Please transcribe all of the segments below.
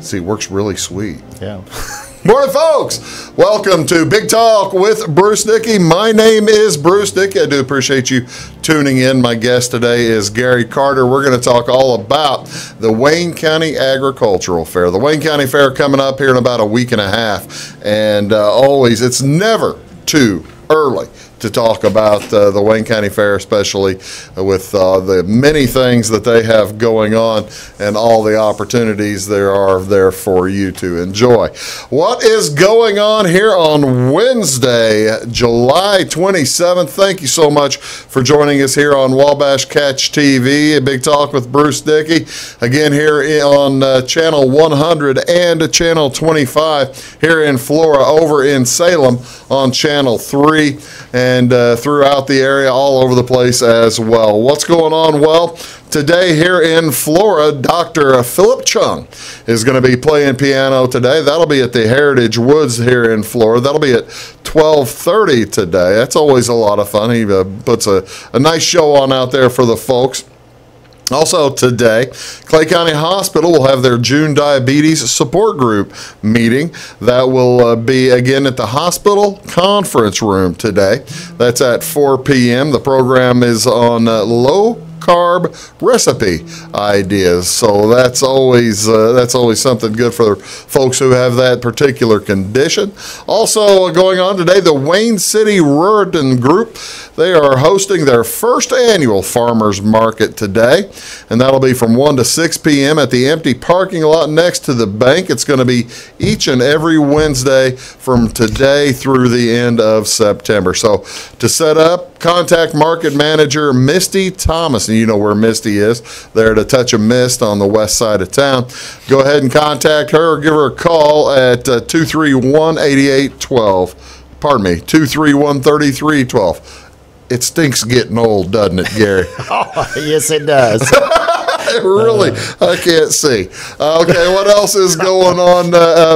See, it works really sweet. Yeah. Morning, folks. Welcome to Big Talk with Bruce Dickey. My name is Bruce Dickey. I do appreciate you tuning in. My guest today is Gary Carter. We're going to talk all about the Wayne County Agricultural Fair. The Wayne County Fair coming up here in about a week and a half. And it's never too early to talk about the Wayne County Fair, especially with the many things that they have going on and all the opportunities there are there for you to enjoy. What is going on here on Wednesday, July 27th? Thank you so much for joining us here on Wabash Catch TV, a Big Talk with Bruce Dickey. Again, here on Channel 100 and Channel 25 here in Flora, over in Salem on Channel 3. And throughout the area, all over the place as well. What's going on? Well, today here in Flora, Dr. Philip Chung is going to be playing piano today. That'll be at the Heritage Woods here in Flora. That'll be at 12:30 today. That's always a lot of fun. He puts a nice show on out there for the folks. Also today, Clay County Hospital will have their June Diabetes Support Group meeting. That will be, again, at the hospital conference room today. That's at 4 p.m. The program is on low-carb recipe ideas. So that's always something good for folks who have that particular condition. Also going on today, the Wayne City Ruritan Group, they are hosting their first annual farmers market today, and that'll be from 1 to 6 p.m. at the empty parking lot next to the bank. It's going to be each and every Wednesday from today through the end of September. So to set up, contact market manager Misty Thomas, and you know where Misty is, there to Touch of Mist on the west side of town. Go ahead and contact her or give her a call at 231-8812. Pardon me, 231-3312. It stinks getting old, doesn't it, Gary? Oh, yes, it does. Really, I can't see. Okay, what else is going on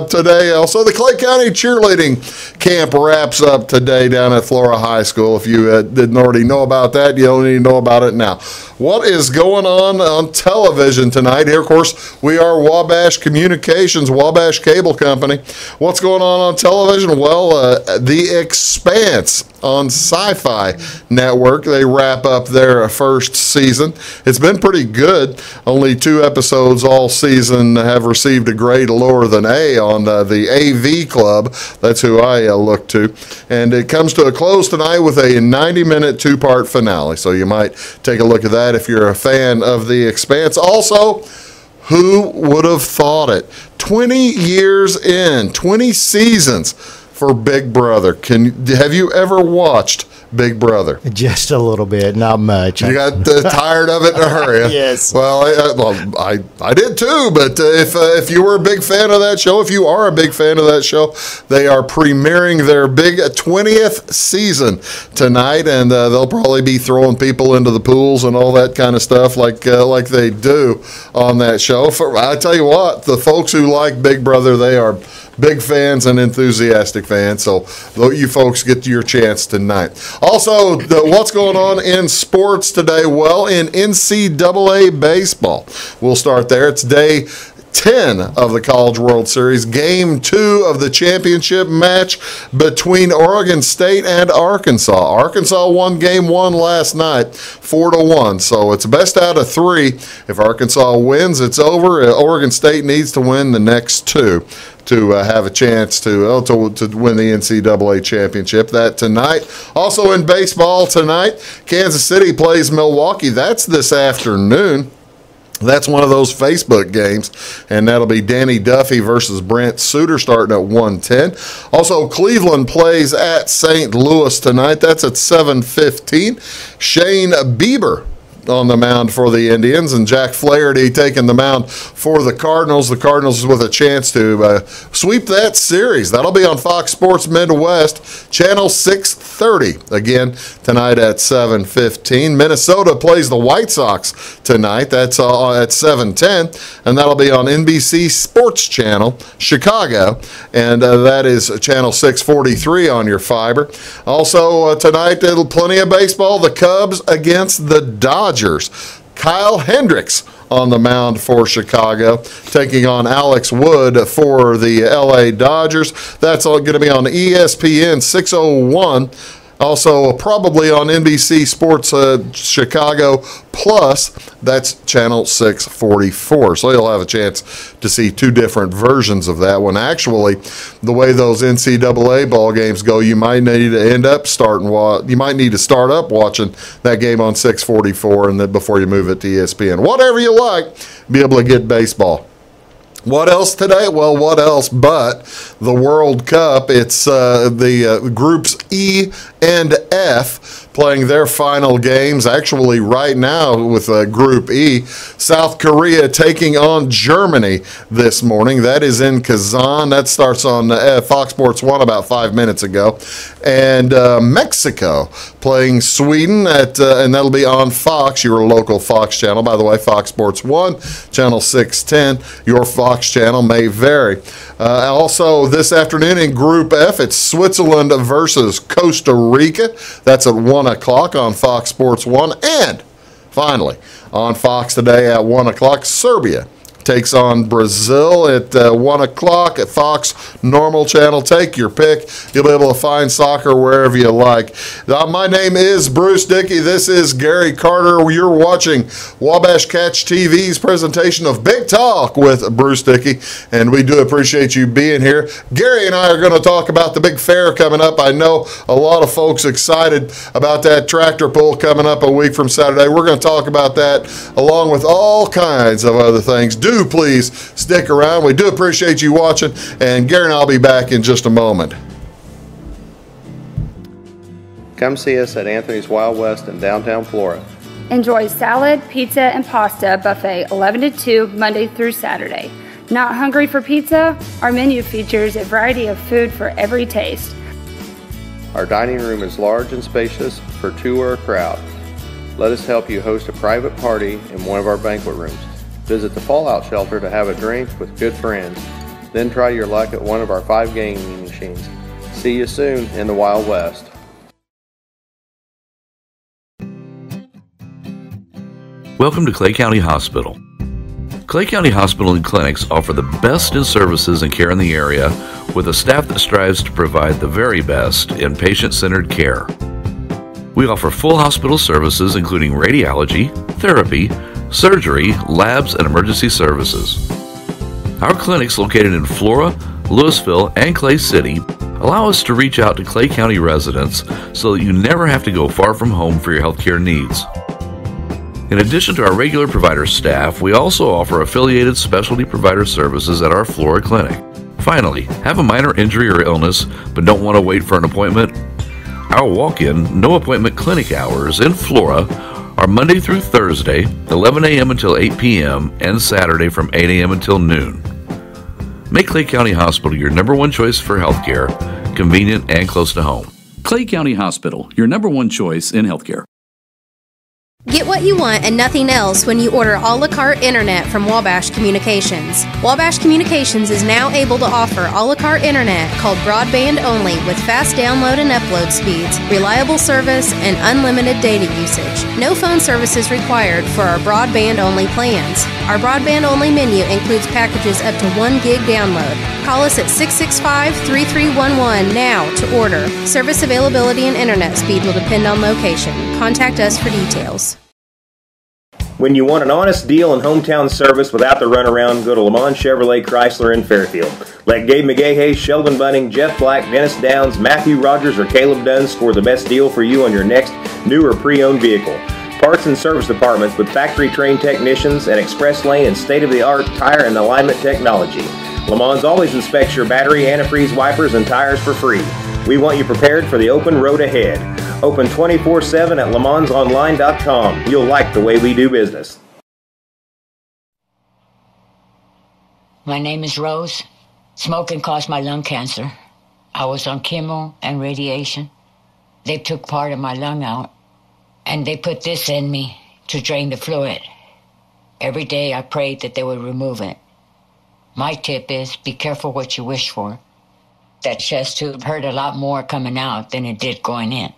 today? Also, the Clay County cheerleading camp wraps up today down at Flora High School. If you didn't already know about that, you don't need to know about it now. What is going on television tonight? Here, of course, we are Wabash Communications, Wabash Cable Company. What's going on television? Well, The Expanse on Sci-Fi Network. They wrap up their first season. It's been pretty good. Only 2 episodes all season have received a grade lower than A on the AV Club. That's who I look to. And it comes to a close tonight with a 90-minute 2-part finale. So you might take a look at that if you're a fan of The Expanse. Also, who would have thought it? 20 years in, 20 seasons for Big Brother. Have you ever watched Big Brother? Just a little bit, not much. You got tired of it in a hurry. Yes. Well, I did too, but if you were a big fan of that show, if you are a big fan of that show, they are premiering their big 20th season tonight, and they'll probably be throwing people into the pools and all that kind of stuff like they do on that show. I tell you what, the folks who like Big Brother, they are big fans and enthusiastic fans, so you folks get your chance tonight. Also, what's going on in sports today? Well, in NCAA baseball, we'll start there. It's day 10 of the College World Series, game 2 of the championship match between Oregon State and Arkansas. Arkansas won game 1 last night, 4-1. So it's best out of 3. If Arkansas wins, it's over. Oregon State needs to win the next 2 to have a chance to win the NCAA championship. That tonight. Also in baseball tonight, Kansas City plays Milwaukee. That's this afternoon. That's one of those Facebook games, and that'll be Danny Duffy versus Brent Suter starting at 1:10. Also, Cleveland plays at St. Louis tonight. That's at 7:15. Shane Bieber on the mound for the Indians, and Jack Flaherty taking the mound for the Cardinals. The Cardinals with a chance to sweep that series. That'll be on Fox Sports Midwest, channel 630, again tonight at 7:15. Minnesota plays the White Sox tonight. That's at 7:10, and that'll be on NBC Sports Channel, Chicago, and that is channel 643 on your fiber. Also tonight, plenty of baseball. The Cubs against the Dodgers. Kyle Hendricks on the mound for Chicago, taking on Alex Wood for the LA Dodgers. That's all going to be on ESPN 601. Also, probably on NBC Sports Chicago Plus, that's channel 644. So you'll have a chance to see two different versions of that one. Actually, the way those NCAA ball games go, you might need to start up watching that game on 644 and then before you move it to ESPN. Whatever you like, be able to get baseball. What else today? Well, what else but the World Cup? It's the groups E and F playing their final games. Actually, right now with Group E, South Korea taking on Germany this morning. That is in Kazan. That starts on Fox Sports 1 about 5 minutes ago. And Mexico playing Sweden, and that'll be on Fox, your local Fox channel. By the way, Fox Sports 1, channel 610. Your Fox channel may vary. Also, this afternoon in Group F, it's Switzerland versus Costa Rica. That's at 1 o'clock on Fox Sports 1. And finally, on Fox today at 1 o'clock, Serbia takes on Brazil at 1 o'clock at Fox Normal Channel. Take your pick. You'll be able to find soccer wherever you like. My name is Bruce Dickey. This is Gary Carter. You're watching Wabash Catch TV's presentation of Big Talk with Bruce Dickey, and we do appreciate you being here. Gary and I are going to talk about the big fair coming up. I know a lot of folks excited about that tractor pull coming up a week from Saturday. We're going to talk about that along with all kinds of other things. Do please stick around. We do appreciate you watching, and Gary and I'll be back in just a moment. Come see us at Anthony's Wild West in downtown Flora. Enjoy salad, pizza, and pasta buffet 11 to 2 Monday through Saturday. Not hungry for pizza? Our menu features a variety of food for every taste. Our dining room is large and spacious for two or a crowd. Let us help you host a private party in one of our banquet rooms. Visit the Fallout Shelter to have a drink with good friends. Then try your luck at one of our 5 gaming machines. See you soon in the Wild West. Welcome to Clay County Hospital. Clay County Hospital and Clinics offer the best in services and care in the area with a staff that strives to provide the very best in patient-centered care. We offer full hospital services including radiology, therapy, surgery, labs, and emergency services. Our clinics located in Flora, Louisville, and Clay City allow us to reach out to Clay County residents so that you never have to go far from home for your healthcare needs. In addition to our regular provider staff, we also offer affiliated specialty provider services at our Flora clinic. Finally, have a minor injury or illness but don't want to wait for an appointment? Our walk-in, no-appointment clinic hours in Flora are Monday through Thursday, 11 a.m. until 8 p.m., and Saturday from 8 a.m. until noon. Make Clay County Hospital your number one choice for healthcare, convenient and close to home. Clay County Hospital, your number one choice in healthcare. Get what you want and nothing else when you order a la carte internet from Wabash Communications. Wabash Communications is now able to offer a la carte internet called broadband only with fast download and upload speeds, reliable service, and unlimited data usage. No phone service is required for our broadband only plans. Our broadband only menu includes packages up to 1 gig download. Call us at 665-3311 now to order. Service availability and internet speed will depend on location. Contact us for details. When you want an honest deal and hometown service without the runaround, go to Lamont Chevrolet Chrysler in Fairfield. Let Gabe McGahey, Sheldon Bunning, Jeff Black, Dennis Downs, Matthew Rogers, or Caleb Dunn score the best deal for you on your next new or pre-owned vehicle. Parts and service departments with factory-trained technicians and express lane and state-of-the-art tire and alignment technology. Lamont always inspects your battery, antifreeze, wipers, and tires for free. We want you prepared for the open road ahead. Open 24/7 at LeMansOnline.com. You'll like the way we do business. My name is Rose. Smoking caused my lung cancer. I was on chemo and radiation. They took part of my lung out, and they put this in me to drain the fluid. Every day I prayed that they would remove it. My tip is be careful what you wish for. That chest tube hurt a lot more coming out than it did going in.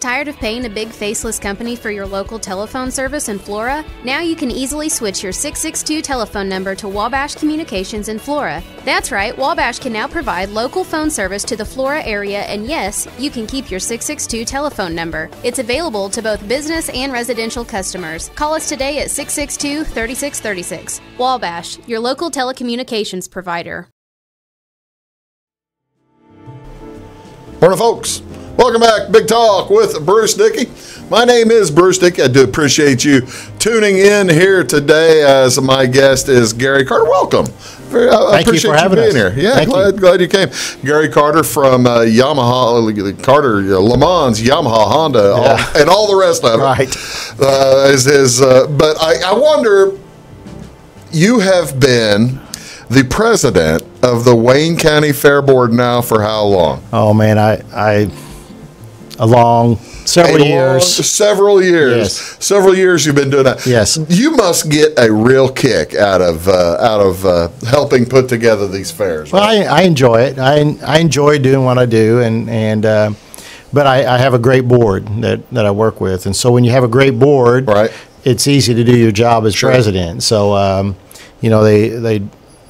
Tired of paying a big faceless company for your local telephone service in Flora? Now you can easily switch your 662 telephone number to Wabash Communications in Flora. That's right, Wabash can now provide local phone service to the Flora area, and yes, you can keep your 662 telephone number. It's available to both business and residential customers. Call us today at 662-3636. Wabash, your local telecommunications provider. Morning, folks. Welcome back. Big Talk with Bruce Dickey. My name is Bruce Dickey. I do appreciate you tuning in here today as my guest is Gary Carter. Welcome. I Thank you for having being us. here. Yeah, glad you came. Gary Carter from Yamaha, Le Mans, Yamaha, Honda, and all the rest of it. Right. But I wonder, you have been the president of the Wayne County Fair Board now for how long? Oh man, several years. Several years. Yes. Several years you've been doing that. Yes. You must get a real kick out of helping put together these fairs. Well, Right? I enjoy it. I enjoy doing what I do, but I have a great board that I work with, and so when you have a great board, Right. it's easy to do your job as president. So they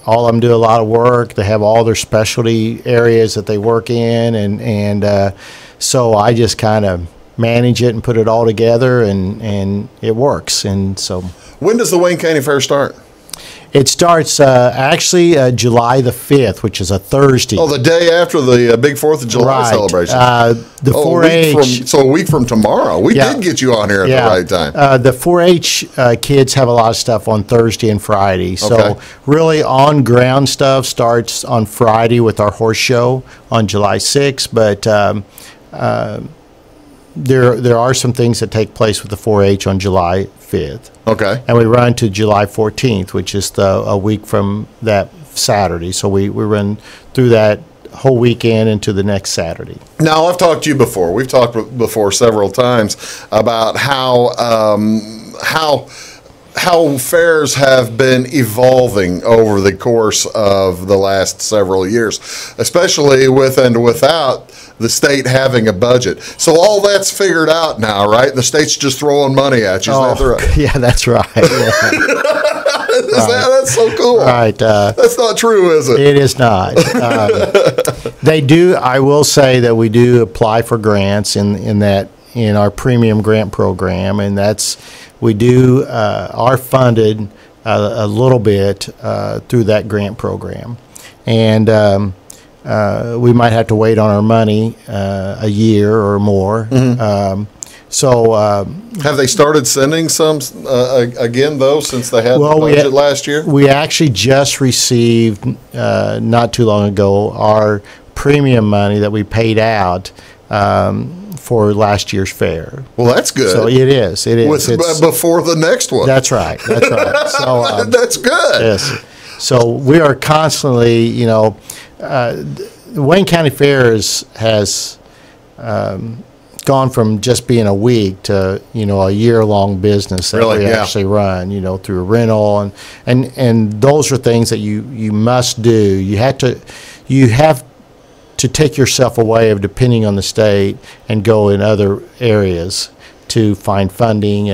all of them do a lot of work. They have all their specialty areas that they work in, and so I just kind of manage it and put it all together, and it works. And so, When does the Wayne County Fair start? it starts actually July the 5th, which is a Thursday. Oh, the day after the big 4th of July Right. celebration. The 4-H. So a week from tomorrow. We Yeah. did get you on here at the right time. The 4-H kids have a lot of stuff on Thursday and Friday. So Okay. really on-ground stuff starts on Friday with our horse show on July 6th. But there are some things that take place with the 4-H on July 5th. Okay. And we run to July 14th, which is a week from that Saturday. So we run through that whole weekend into the next Saturday. Now, I've talked to you before. We've talked before several times about how fairs have been evolving over the course of the last several years, especially with and without the state having a budget. So all that's figured out now, right? The state's just throwing money at you. Is that right? Yeah, that's right. Yeah. That's so cool. Right. That's not true, is it? It is not. They do. I will say that we do apply for grants in our premium grant program, and we are funded a little bit through that grant program, and we might have to wait on our money a year or more. Mm-hmm. Have they started sending some again, though, since they had the budget last year? We actually just received, not too long ago, our premium money that we paid out for last year's fair. Well, that's good. So it is. Before the next one. That's right. That's right. So that's good. Yes. So we are constantly, Wayne County Fair has gone from just being a week to a year-long business that we actually run, through a rental, and those are things that you must do. You have to take yourself away of depending on the state and go in other areas to find funding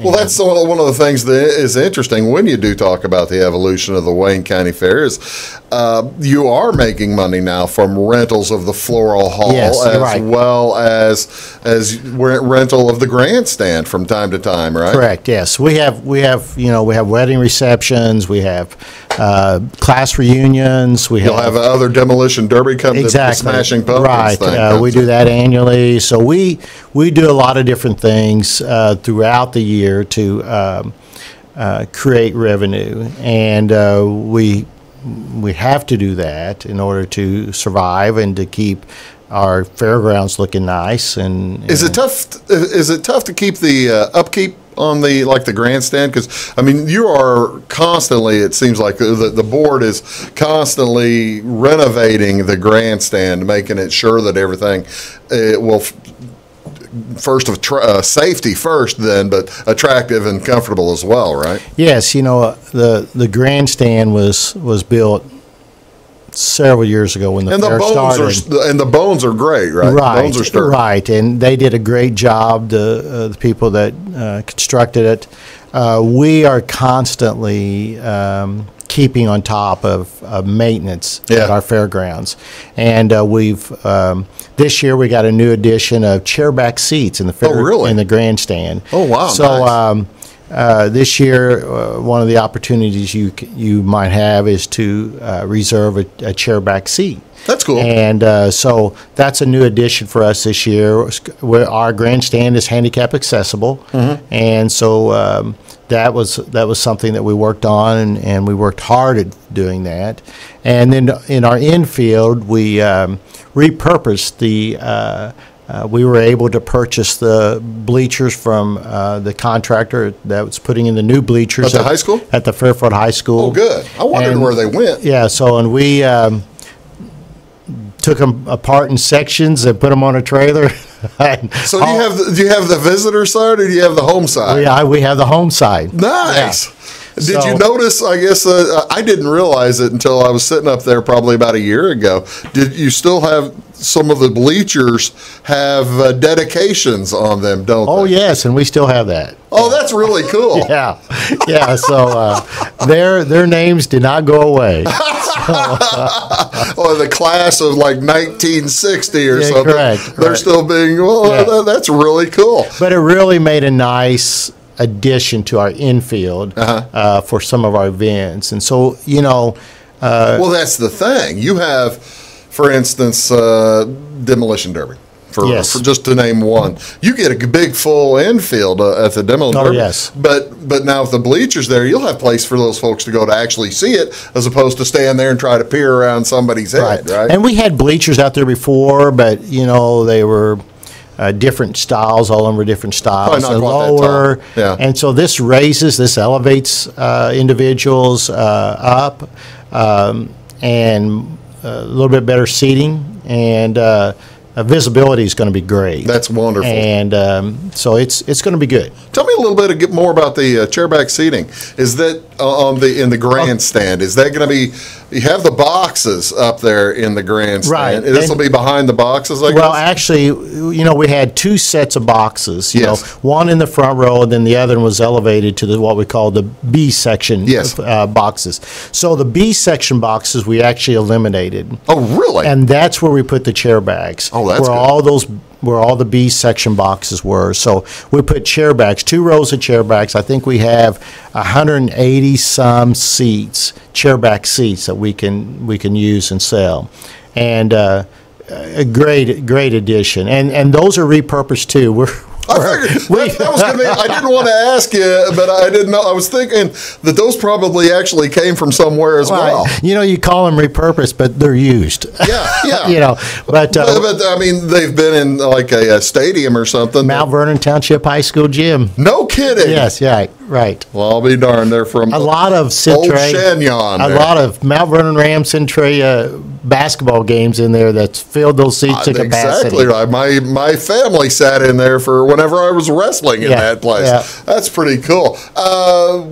well, that's one of the things that is interesting when you do talk about the evolution of the Wayne County Fair is you are making money now from rentals of the floral hall well as rental of the grandstand from time to time, right? Correct. Yes, we have wedding receptions, we have class reunions, You'll have other demolition derby come to the Smashing Pumpkins thing. We do that annually, so we do a lot of different things throughout the year to create revenue, and we have to do that in order to survive and to keep our fairgrounds looking nice. And is it tough? Is it tough to keep the upkeep on the grandstand? Because you are constantly. It seems like the board is constantly renovating the grandstand, making it sure that everything will. First of safety first, then, but attractive and comfortable as well, right? Yes, the grandstand was built several years ago when the fair started. And the bones are great, right? Right, Bones are sturdy. right, and they did a great job. The people that constructed it. We are constantly keeping on top of maintenance at our fairgrounds, and we've this year we got a new addition of chairback seats in the in the grandstand. Oh wow! So. Nice. This year, one of the opportunities you might have is to reserve a chairback seat. That's cool. And so that's a new addition for us this year. Our grandstand is handicap accessible, and so that was something that we worked on, and we worked hard at doing that. And then in our infield, we repurposed the. We were able to purchase the bleachers from the contractor that was putting in the new bleachers at the high school. At the Fairfield High School. Oh, good. I wondered where they went. Yeah. So, and we took them apart in sections and put them on a trailer. So do you have the visitor side or do you have the home side? We have the home side. Nice. Yeah. Did you notice, I guess, I didn't realize it until I was sitting up there probably about a year ago. Did you still have some of the bleachers have dedications on them, don't they? Oh, yes, and we still have that. Oh, that's really cool. Yeah. So their names did not go away. Or the class of like 1960 or something. Correct. They're still being, that's really cool. But it really made a nice addition to our infield for some of our events. And so, well, that's the thing. You have, for instance, Demolition Derby. For just to name one, you get a big full infield at the demo. Oh, yes. But now with the bleachers there, you'll have place for those folks to go to actually see it, as opposed to stand there and try to peer around somebody's head, right? And we had bleachers out there before, but they were different styles, all over different styles, and lower. Yeah. And so this elevates individuals up, and a little bit better seating, and visibility is going to be great. That's wonderful. And so it's going to be good. Tell me a little bit more about the chairback seating. Is that in the grandstand? Is that going to be? You have the boxes up there in the grandstand. Right. This will be behind the boxes, I guess? Well, actually, we had two sets of boxes. One in the front row, and then the other one was elevated to what we call the B section boxes. So the B section boxes we actually eliminated. Oh, really? And that's where we put the chair bags. Oh, that's good. Where all the B section boxes were. So we put chair bags, 2 rows of chair bags. I think we have 180 some seats, chair back seats that we can use and sell, and a great addition. And those are repurposed too. I figured that was going to be. I didn't want to ask you, but I didn't know. I was thinking that those probably actually came from somewhere as well. You call them repurposed, but they're used. Yeah. But I mean, they've been in like a stadium or something. Mount Vernon Township High School gym. No kidding. Yes. Yeah. Right. Well, I'll be darned. They're from a lot of Old Chagnon. A lot of Mount Vernon Rams Centray basketball games in there that's filled those seats to capacity. Exactly right. My family sat in there for whenever I was wrestling in that place. Yeah. That's pretty cool.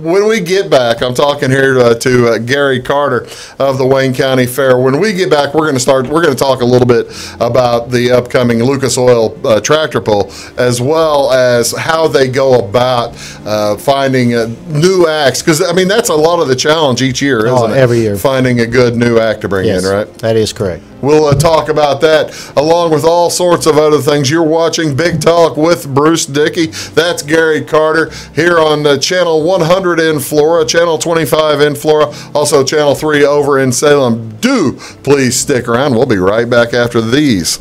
When we get back, I'm talking here to Gary Carter of the Wayne County Fair. When we get back, we're going to talk a little bit about the upcoming Lucas Oil tractor pull, as well as how they go about finding new acts, because I mean that's a lot of the challenge each year, isn't it? Every year, finding a good new act to bring in, right? That is correct. We'll talk about that along with all sorts of other things. You're watching Big Talk with Bruce Dickey. That's Gary Carter here on Channel 100 in Flora, Channel 25 in Flora, also Channel 3 over in Salem. Do please stick around. We'll be right back after these.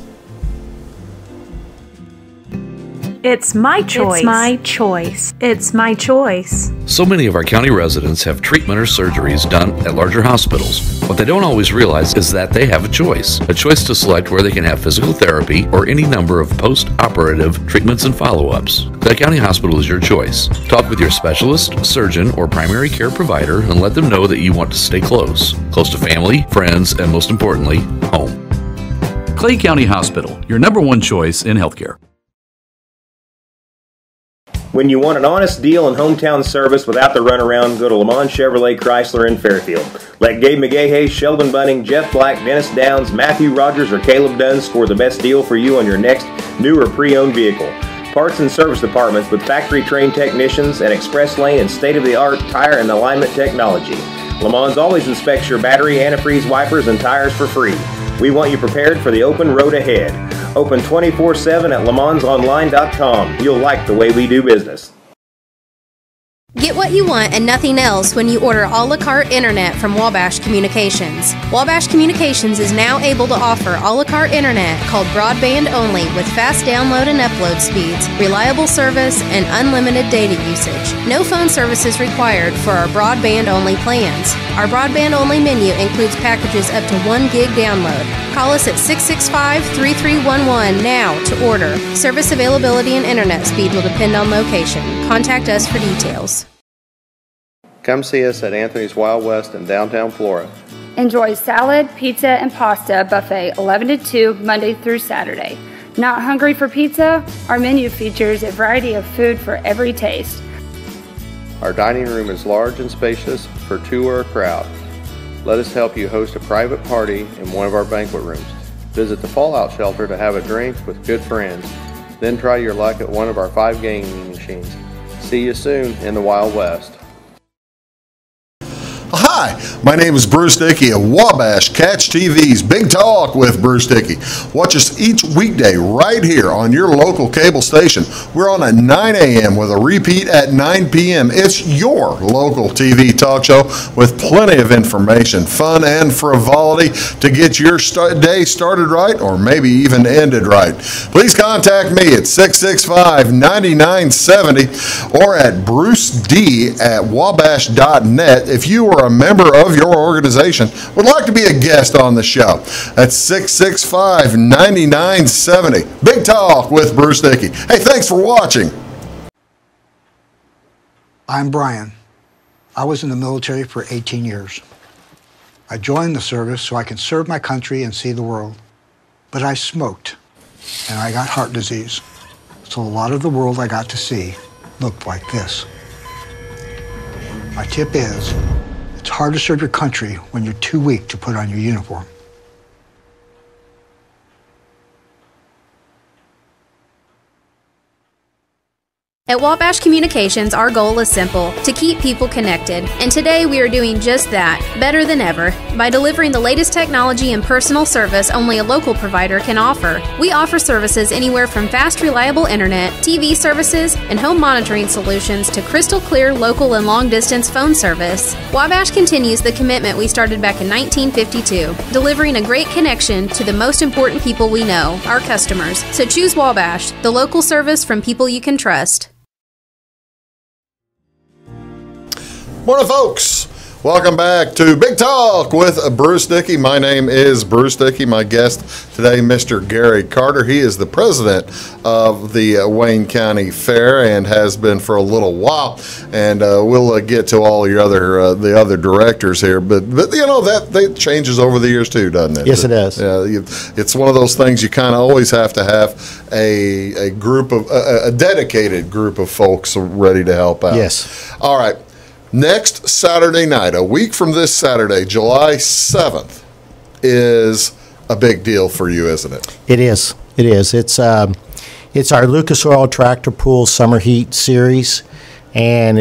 It's my choice. It's my choice. It's my choice. So many of our county residents have treatment or surgeries done at larger hospitals. What they don't always realize is that they have a choice to select where they can have physical therapy or any number of post-operative treatments and follow-ups. Clay County Hospital is your choice. Talk with your specialist, surgeon, or primary care provider and let them know that you want to stay close to family, friends, and most importantly, home. Clay County Hospital, your #1 choice in healthcare. When you want an honest deal and hometown service without the runaround, go to Lamont Chevrolet Chrysler in Fairfield. Let Gabe McGahey, Sheldon Bunning, Jeff Black, Dennis Downs, Matthew Rogers, or Caleb Dunn score the best deal for you on your next new or pre-owned vehicle. Parts and service departments with factory-trained technicians and express lane and state-of-the-art tire and alignment technology. Lamont always inspects your battery, antifreeze, wipers, and tires for free. We want you prepared for the open road ahead. Open 24/7 at LeMansOnline.com. You'll like the way we do business. Get what you want and nothing else when you order a la carte internet from Wabash Communications. Wabash Communications is now able to offer a la carte internet called broadband only with fast download and upload speeds, reliable service, and unlimited data usage. No phone service is required for our broadband only plans. Our broadband only menu includes packages up to 1 gig download. Call us at 665-3311 now to order. Service availability and internet speed will depend on location. Contact us for details. Come see us at Anthony's Wild West in downtown Flora. Enjoy salad, pizza, and pasta buffet 11 to 2 Monday through Saturday. Not hungry for pizza? Our menu features a variety of food for every taste. Our dining room is large and spacious for 2 or a crowd. Let us help you host a private party in one of our banquet rooms. Visit the Fallout Shelter to have a drink with good friends. Then try your luck at one of our 5 gaming machines. See you soon in the Wild West. Hi, my name is Bruce Dickey of Wabash Catch TV's Big Talk with Bruce Dickey. Watch us each weekday right here on your local cable station. We're on at 9 a.m. with a repeat at 9 p.m. It's your local TV talk show with plenty of information, fun, and frivolity to get your day started right or maybe even ended right. Please contact me at 665-9970 or at bruced@wabash.net if you are a member of your organization would like to be a guest on the show. That's 665-9970. Big Talk with Bruce Dickey. Hey, thanks for watching. I'm Brian. I was in the military for 18 years. I joined the service so I can serve my country and see the world. But I smoked, and I got heart disease. So a lot of the world I got to see looked like this. My tip is, it's hard to serve your country when you're too weak to put on your uniform. At Wabash Communications, our goal is simple, to keep people connected. And today we are doing just that, better than ever, by delivering the latest technology and personal service only a local provider can offer. We offer services anywhere from fast, reliable internet, TV services, and home monitoring solutions to crystal clear local and long-distance phone service. Wabash continues the commitment we started back in 1952, delivering a great connection to the most important people we know, our customers. So choose Wabash, the local service from people you can trust. Morning, folks. Welcome back to Big Talk with Bruce Dickey. My name is Bruce Dickey. My guest today, Mr. Gary Carter. He is the president of the Wayne County Fair and has been for a little while. And we'll get to all your the other directors here. But you know that changes over the years too, doesn't it? Yes, it does. It's one of those things you kind of always have to have a group of a dedicated group of folks ready to help out. Yes. All right. Next Saturday night, a week from this Saturday, July 7th, is a big deal for you, isn't it? It is. It is. It's our Lucas Oil Tractor Pool Summer Heat Series, and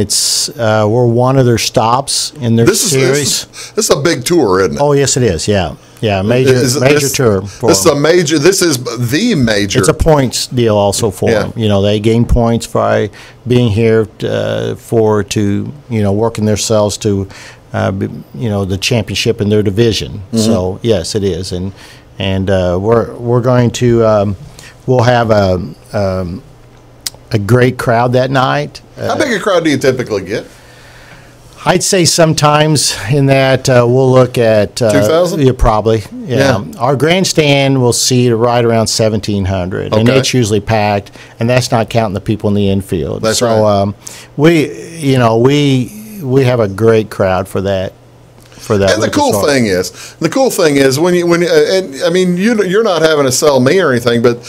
we're one of their stops in their series. This is a big tour, isn't it? Oh, yes, it is. Yeah. Yeah, major tour. This is the major. It's a points deal also for them. You know, they gain points by being here working themselves to, the championship in their division. Mm-hmm. So yes, it is, and we're going to we'll have a great crowd that night. How big a crowd do you typically get? I'd say sometimes in that we'll look at 2,000. Yeah, probably. Yeah. Our grandstand will seat right around 1,700, and it's usually packed. And that's not counting the people in the infield. That's right. We have a great crowd for that. And the cool thing is, you're not having to sell me or anything, but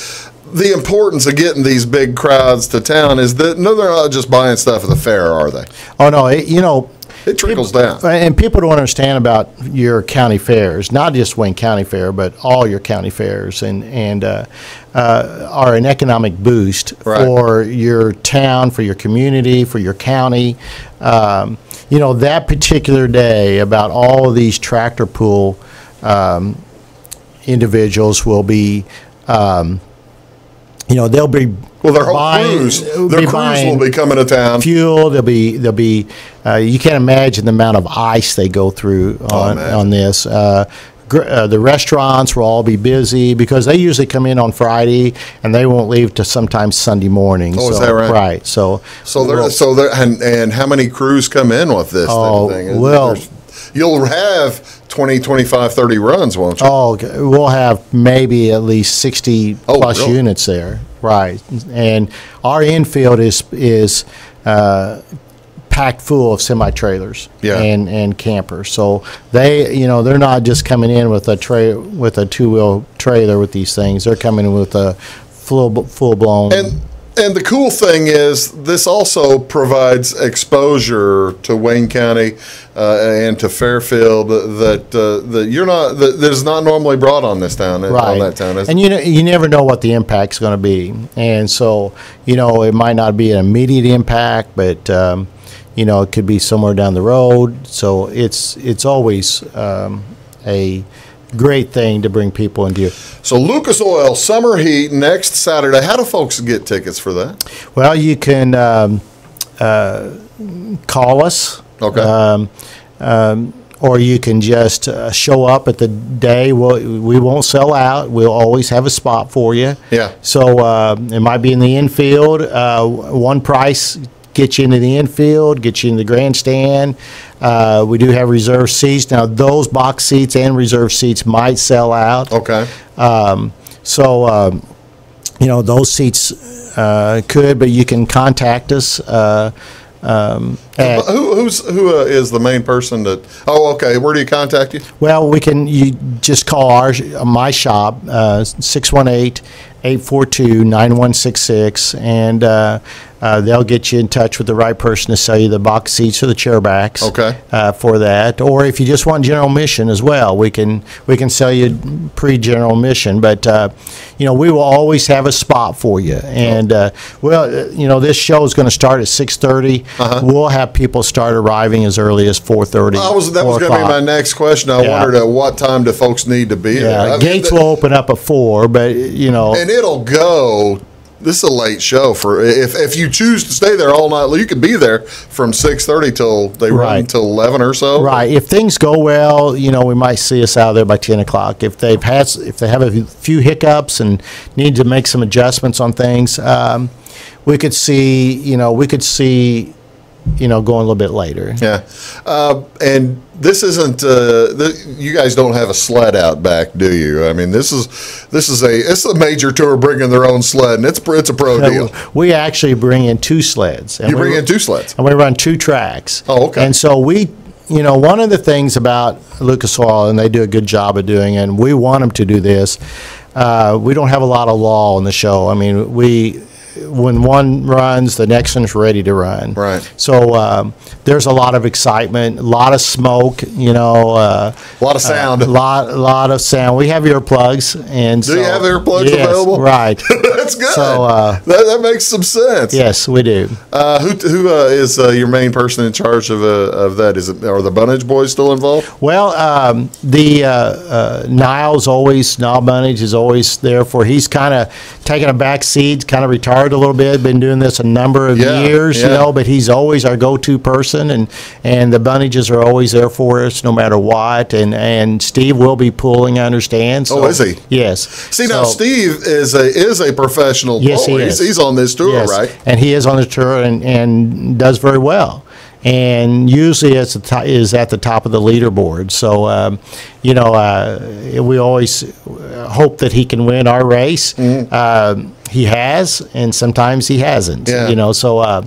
the importance of getting these big crowds to town is that no, they're not just buying stuff at the fair, are they? Oh no, it trickles down. And people don't understand about your county fairs, not just Wayne County Fair, but all your county fairs, and are an economic boost for your town, for your community, for your county. That particular day, about all of these tractor pull individuals will be, they'll be their whole crews will be coming to town. Fuel, they'll be. You can't imagine the amount of ice they go through on this. The restaurants will all be busy because they usually come in on Friday and they won't leave till sometimes Sunday morning. Oh, is that right? Right. So and how many crews come in with this thing? Well, you'll have 20, 25, 30 runs, won't you? Oh, we'll have maybe at least 60 plus really? units there. Right. And our infield is packed full of semi-trailers and campers. So they're not just coming in with a two-wheel trailer with these things. They're coming in with a full-blown. And the cool thing is this also provides exposure to Wayne County and to Fairfield that is not normally brought on this town. Right. On that town. And you never know what the impact's going to be. And so, it might not be an immediate impact, but it could be somewhere down the road. So it's always a great thing to bring people into. So Lucas Oil Summer Heat next Saturday. How do folks get tickets for that? Well, you can call us. Okay. Or you can just show up at the day. We won't sell out. We'll always have a spot for you. Yeah. So it might be in the infield. One price gets you into the infield, gets you in the grandstand. We do have reserved seats. Now, those box seats and reserved seats might sell out. Okay. Those seats could, but you can contact us. Who is the main person that? Oh, okay. Where do you contact you? Well, you just call my shop 618-842-9166, and they'll get you in touch with the right person to sell you the box seats or the chair backs. Okay. For that, or if you just want general admission as well, we can sell you pre-general admission. But we will always have a spot for you. And this show is going to start at 6:30. We'll have people start arriving as early as 4:30. That was going to be my next question. I wondered at what time do folks need to be there? Gates will open up at 4, but and it'll go. This is a late show for if you choose to stay there all night. You could be there from 6:30 till they run until 11 or so. Right. If things go well, we might see us out there by 10 o'clock. If they have a few hiccups and need to make some adjustments on things, we could see going a little bit later. Yeah. And this isn't. You guys don't have a sled out back, do you? I mean, this is a major tour bringing their own sled, and it's a pro deal. We actually bring in 2 sleds. And you bring in 2 sleds, and we run 2 tracks. Oh, okay. And so one of the things about Lucas Oil, and they do a good job of doing it, and we want them to do this. We don't have a lot of law on the show. I mean, when one runs, the next one's ready to run. Right. So there's a lot of excitement, a lot of smoke, a lot of sound. A lot of sound. We have earplugs. Do you have earplugs available? Right. That's good. So that makes some sense. Yes, we do. Who is your main person in charge of that? Are the Bunnage boys still involved? Well, Nile Bunnage is always there he's kind of taking a back seat, kind of retired a little bit, been doing this a number of years, but he's always our go-to person, and the Bunnages are always there for us no matter what, and Steve will be pulling, I understand. So, is he? Yes. See, now Steve is a professional puller. Yes, he is. He's on this tour, right? And he is on the tour and does very well. And usually is at the top of the leaderboard. So, we always hope that he can win our race. Mm-hmm. he has, and sometimes he hasn't. Yeah. You know, so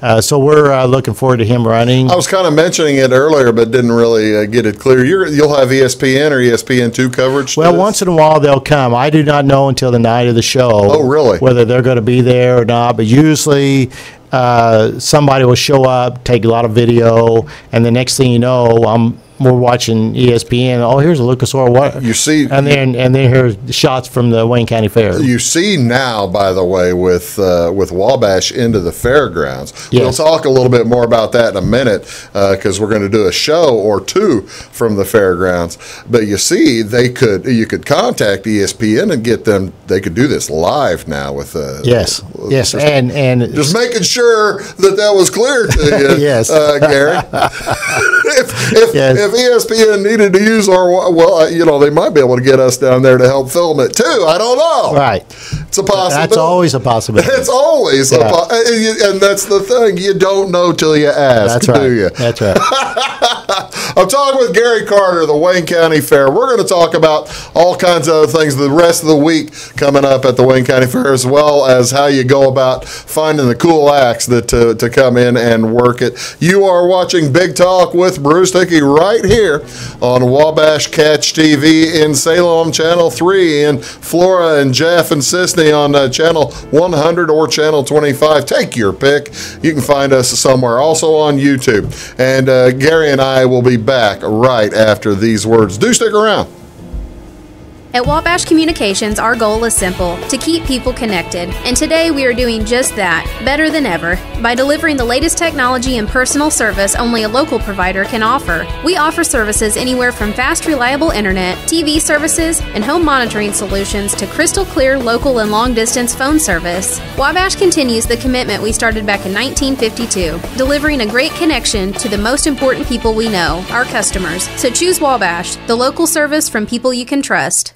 we're looking forward to him running. I was kind of mentioning it earlier, but didn't really get it clear. You'll have ESPN or ESPN2 coverage? Well, once in a while they'll come. I do not know until the night of the show. Oh, really? Whether they're going to be there or not. But usually somebody will show up, take a lot of video, and the next thing you know, we're watching ESPN. Oh, here's a Lucas Oil. What you see, and then here's shots from the Wayne County Fair. You see now, by the way, with Wabash into the fairgrounds. Yes. We'll talk a little bit more about that in a minute because we're going to do a show or two from the fairgrounds. But you see, you could contact ESPN and get them. They could do this live now with yes, and just making sure that was clear to you. Yes, Gary. If ESPN needed to use they might be able to get us down there to help film it too. I don't know. Right. It's a possibility. That's always a possibility. It's always and that's the thing. You don't know till you ask, That's right. do you? That's right. I'm talking with Gary Carter, the Wayne County Fair. We're going to talk about all kinds of other things the rest of the week coming up at the Wayne County Fair, as well as how you go about finding the cool acts that to come in and work it. You are watching Big Talk with Bruce Dickey right here on Wabash Catch TV in Salem, Channel 3, in Flora and Jeff and Sisney on Channel 100 or Channel 25. Take your pick. You can find us somewhere, also on YouTube. And Gary and I will be back right after these words. Do stick around. At Wabash Communications, our goal is simple: to keep people connected. And today we are doing just that, better than ever, by delivering the latest technology and personal service only a local provider can offer. We offer services anywhere from fast, reliable internet, TV services, and home monitoring solutions to crystal clear local and long-distance phone service. Wabash continues the commitment we started back in 1952, delivering a great connection to the most important people we know, our customers. So choose Wabash, the local service from people you can trust.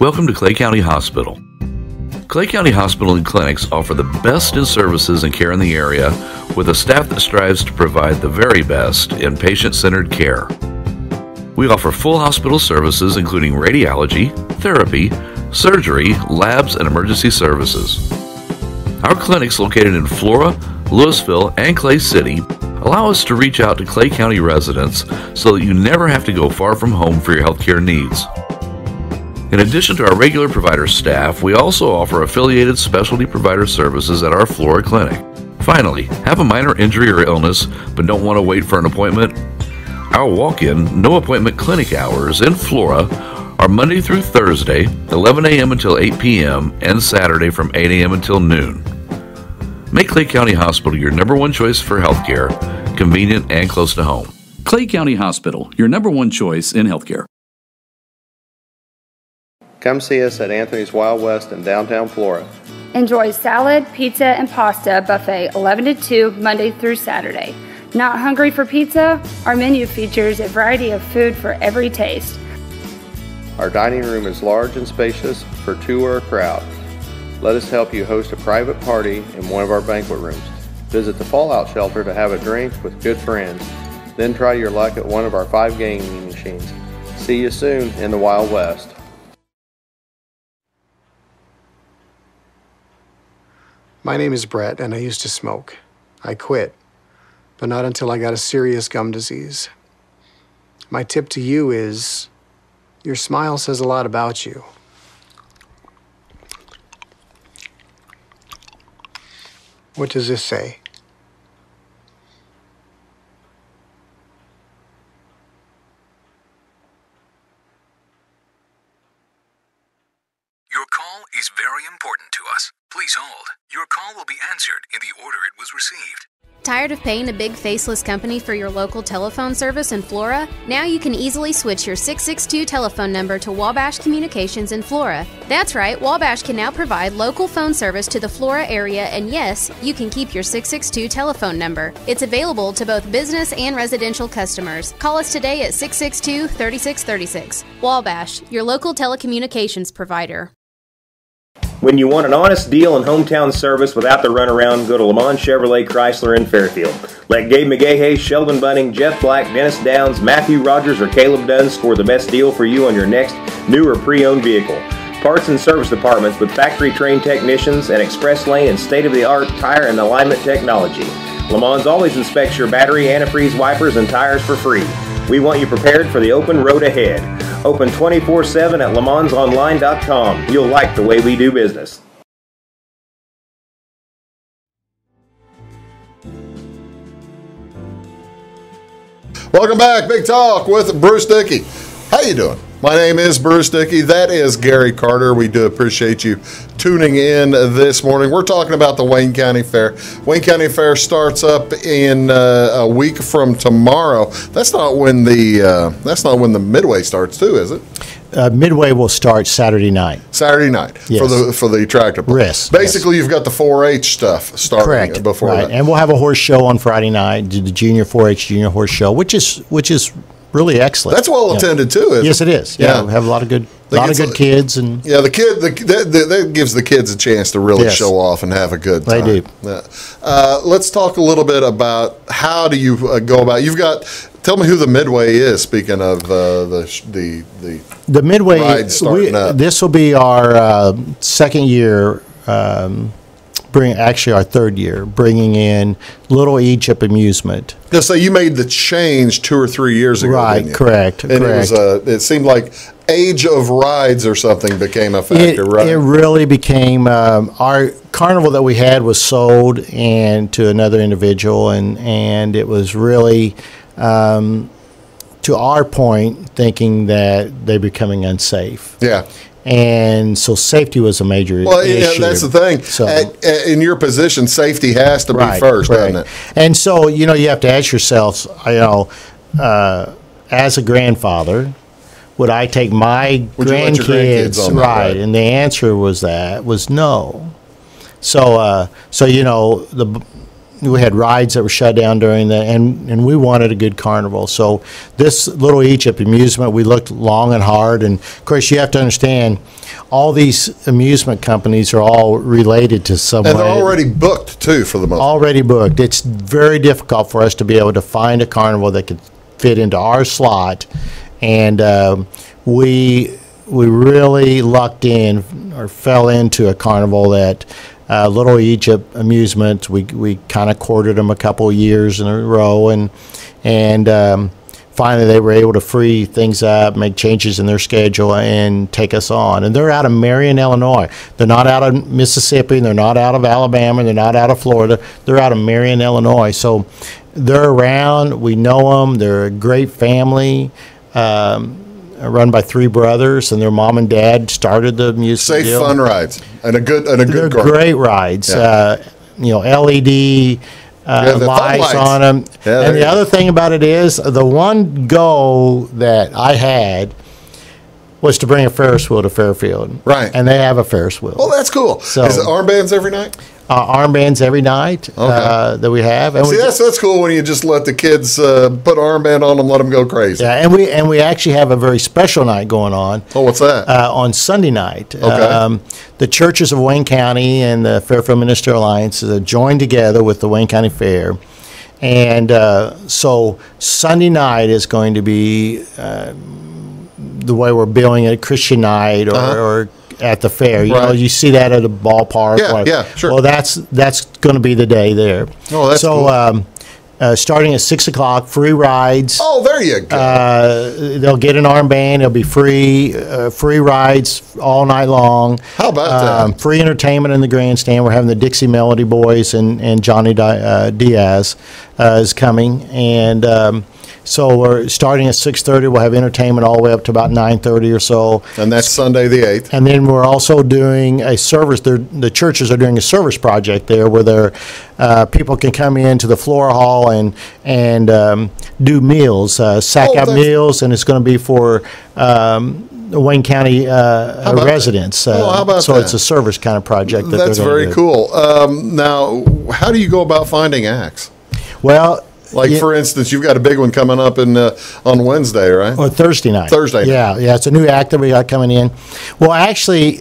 Welcome to Clay County Hospital. Clay County Hospital and Clinics offer the best in services and care in the area with a staff that strives to provide the very best in patient-centered care. We offer full hospital services including radiology, therapy, surgery, labs, and emergency services. Our clinics located in Flora, Louisville, and Clay City allow us to reach out to Clay County residents so that you never have to go far from home for your healthcare needs. In addition to our regular provider staff, we also offer affiliated specialty provider services at our Flora clinic. Finally, have a minor injury or illness but don't want to wait for an appointment? Our walk-in, no-appointment clinic hours in Flora are Monday through Thursday, 11 a.m. until 8 p.m., and Saturday from 8 a.m. until noon. Make Clay County Hospital your number one choice for healthcare, convenient and close to home. Clay County Hospital, your number one choice in healthcare. Come see us at Anthony's Wild West in downtown Flora. Enjoy salad, pizza, and pasta buffet 11 to 2 Monday through Saturday. Not hungry for pizza? Our menu features a variety of food for every taste. Our dining room is large and spacious for two or a crowd. Let us help you host a private party in one of our banquet rooms. Visit the Fallout Shelter to have a drink with good friends. Then try your luck at one of our 5 gaming machines. See you soon in the Wild West. My name is Brett, and I used to smoke. I quit, but not until I got a serious gum disease. My tip to you is, your smile says a lot about you. What does this say? Your call is very important to us. Please hold. Your call will be answered in the order it was received. Tired of paying a big faceless company for your local telephone service in Flora? Now you can easily switch your 662 telephone number to Wabash Communications in Flora. That's right, Wabash can now provide local phone service to the Flora area, and yes, you can keep your 662 telephone number. It's available to both business and residential customers. Call us today at 662-3636. Wabash, your local telecommunications provider. When you want an honest deal and hometown service without the runaround, go to Lamont Chevrolet Chrysler in Fairfield. Let Gabe McGahey, Sheldon Bunning, Jeff Black, Dennis Downs, Matthew Rogers, or Caleb Dunn score the best deal for you on your next new or pre-owned vehicle. Parts and service departments with factory-trained technicians and express lane and state-of-the-art tire and alignment technology. Lamont always inspects your battery, antifreeze, wipers, and tires for free. We want you prepared for the open road ahead. Open 24/7 at LeMansOnline.com. You'll like the way we do business. Welcome back, Big Talk with Bruce Dickey. How you doing? My name is Bruce Dickey. That is Gary Carter. We do appreciate you tuning in this morning. We're talking about the Wayne County Fair. Wayne County Fair starts up in a week from tomorrow. That's not when the Midway starts, too, is it? Midway will start Saturday night. Saturday night, yes. for the tractor pull. Yes. Basically, you've got the 4-H stuff starting. Correct. Before right. that. And we'll have a horse show on Friday night, the junior 4-H junior horse show, which is really excellent. That's well attended too, isn't it? Yes, it is. Yeah, we have a lot of good kids, and that gives the kids a chance to really show off and have a good time. They do. Yeah. Let's talk a little bit about how do you go about. Tell me who the Midway is. Speaking of the Midway ride starting up. This will be our second year. Our third year, bringing in Little Egypt Amusement. So you made the change 2 or 3 years ago, right? Didn't you? Correct. And correct. it seemed like age of rides or something became a factor, right? It really became our carnival that we had was sold and to another individual, and it was really to our point thinking that they're becoming unsafe. Yeah. And so safety was a major issue. Well, yeah, that's the thing. So, in your position, safety has to be first, doesn't it? And so, you have to ask yourselves, as a grandfather, would I take my grandkids on that, right? And the answer was no. So, we had rides that were shut down during that, and we wanted a good carnival. So this Little Egypt Amusement, we looked long and hard, and of course you have to understand, all these amusement companies are all related to someone. And they're already booked too, for the most part. Already booked. It's very difficult for us to be able to find a carnival that could fit into our slot, and we really lucked in or fell into a carnival that. Little Egypt Amusement, we kind of courted them a couple of years in a row, and finally they were able to free things up, make changes in their schedule, and take us on. And they're out of Marion, Illinois. They're not out of Mississippi, they're not out of Alabama, they're not out of Florida. They're out of Marion, Illinois. So they're around. We know them. They're a great family. Run by 3 brothers, and their mom and dad started the music. Safe, fun rides, and a good They're car. Great rides. Yeah. LED lights on them. Yeah, and the other thing about it is, the one goal that I had was to bring a Ferris wheel to Fairfield. Right. And they have a Ferris wheel. Oh, that's cool. So, is it armbands every night? Armbands every night that we have. And that's cool when you just let the kids put armband on them, let them go crazy. Yeah, and we actually have a very special night going on. Oh, what's that? On Sunday night. Okay. The churches of Wayne County and the Fairfield Ministerial Alliance have joined together with the Wayne County Fair. And so Sunday night is going to be the way we're billing it, Christian night or at the fair. You know, you see that at a ballpark. Yeah, sure. Well, that's going to be the day there. Oh, that's cool. Starting at 6 o'clock, free rides. Oh, there you go. They'll get an armband. It'll be free rides all night long. How about that? Free entertainment in the grandstand. We're having the Dixie Melody Boys and Johnny Diaz is coming. And so we're starting at 6:30. We'll have entertainment all the way up to about 9:30 or so. And that's Sunday the 8th. And then we're also doing a service. The churches are doing a service project there where people can come into the floor hall and do meals, sack-out meals, and it's going to be for the Wayne County residents. how about so that? It's a service kind of project. That's very cool. Now, how do you go about finding acts? Well, for instance, you've got a big one coming up on Wednesday, right? Or Thursday night. Thursday night. Yeah, it's a new act that we got coming in. Well, actually,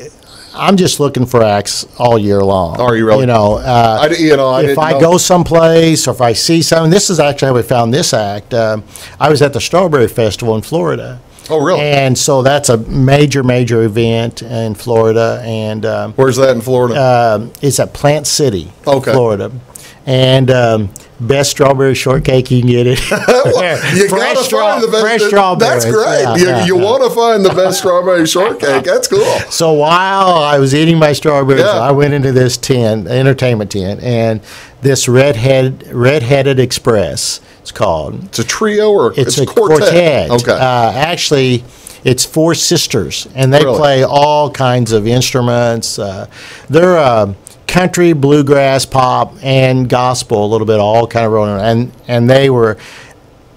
I'm just looking for acts all year long. Are you really? You know, if I go someplace or if I see something, this is actually how we found this act. I was at the Strawberry Festival in Florida. Oh, really? And so that's a major event in Florida. And where's that in Florida? It's at Plant City, okay. Florida. And best strawberry shortcake you can get it. You gotta find the best. Fresh strawberries. That's great. You want to find the best strawberry shortcake. That's cool. So while I was eating my strawberries, I went into this tent, entertainment tent, and this Redheaded Express. It's called. It's a trio or it's a quartet. Okay. Actually, it's four sisters, and they play all kinds of instruments. They're country, bluegrass, pop, and gospel a little bit, all kind of rolling around. And they were,